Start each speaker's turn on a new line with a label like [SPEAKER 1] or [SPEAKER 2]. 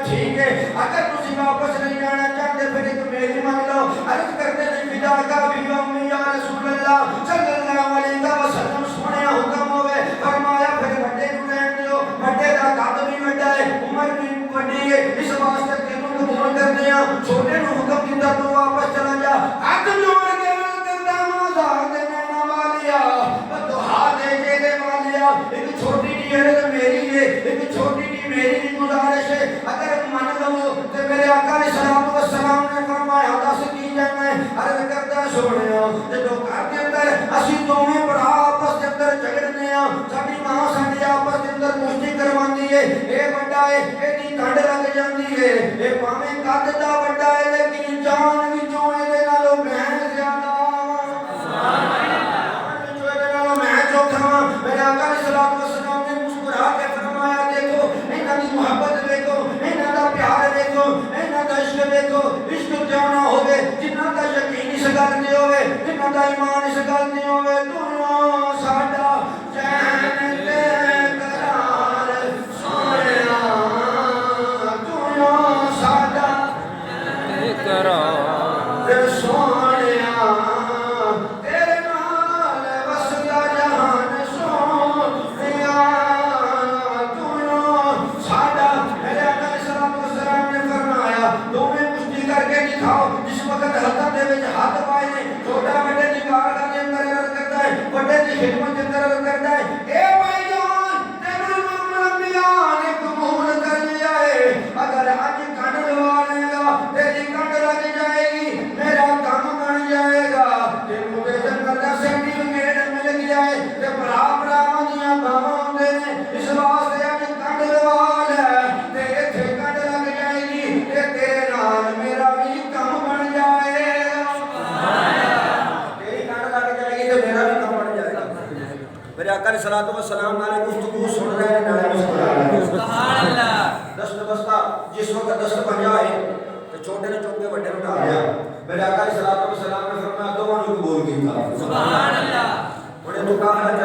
[SPEAKER 1] ٹھیک ہے اگر تسی واپس نہیں جانا چاہتے پھر ایک میری مان لو عرض کرتے ہیں فدا کا بھی امی یا رسول اللہ صلی اللہ علیہ وسلم سونے حکم ہوئے فرمایا پھر بڑے کو رہن دیو بڑے دا قد بھی بڑا ہے عمر بھی بڑی ہے اس واسطے تینوں کو فون کرتے ہیں چھوٹے نو حکم دیتا تو واپس چلا جا ہاتھ جوڑ کے کرتا مزاق دینے نہ والیا تو ہاتھ دے دے والیا ایک چھوٹی جی ہے تو میری ہے ایک چھوٹی جی میری گزارش ہے اگر من لو تو میرے آقا علیہ الصلوۃ والسلام نے فرمایا دس کی جانا ہے عرض کرتا سونے جدو گھر کے اندر اسی دونوں بڑا آپس کے اندر جھگڑنے ہیں ساری ماں ساری آپس کے اندر مشتی کرواندی ہے اے بڑا ہے اے دی کنڈ لگ جاندی ہے اے پاویں قد دا بڑا ہے لیکن جان وچوں اے دے نالوں میں زیادہ سبحان اللہ وچوں اے دے نالوں میں چوکھا میرے آقا علیہ الصلوۃ والسلام نے مسکرا کے فرمایا دیکھو انہاں دی محبت دیکھو انہاں دا پیار دیکھو انہاں دا عشق دیکھو عشق کیوں نہ ہوے جنہاں دا یقین اس گل تے ہوے جنہاں دا ایمان اس گل تے ہوے تو ساڈا چین تے قرار سونیا تو ساڈا قرار سونیا تیرے نال وسدا جہان سونیا تو ساڈا میرے آقا علیہ الصلوۃ والسلام نے فرمایا دوویں مشتی کر کے دکھاؤ جس وقت ہاتھاں دے وچ ہاتھ پائے چھوٹا بڑے دی بارگاہ دے اندر عرض کرتا ہے بڑے دی خدمت دے اندر عرض کرتا ہے اے بھائی جان تینوں امام الانبیاء نے قبول کر لیا ہے اگر اج کنڈ لوا لے گا تیری کنڈ لگ جائے گی میرا کام بن جائے گا تے مجھے جنت دا سرٹیفکیٹ مل گیا ہے تے بھرا بھراواں دیاں باواں ہوندے نے اس واسطے اج کنڈ لوا لے تے ایتھے کنڈ لگ جائے گی تے تیرے نال میرا بھی کام بن جائے گا سبحان اللہ تیری کنڈ لگ جائے گی تے میرا بھی کام بن جائے گا میرے آقا علیہ الصلوۃ والسلام نال گفتگو سن رہے ہیں نال مسکرا رہے ہیں سبحان اللہ دست بستہ جس وقت دست پنجا ہے تو چھوٹے نے چوک کے بڑے نے اٹھا لیا میرے آقا علیہ الصلوۃ والسلام نے فرمایا دوواں نوں قبول کیتا سبحان اللہ انہیں تو کہا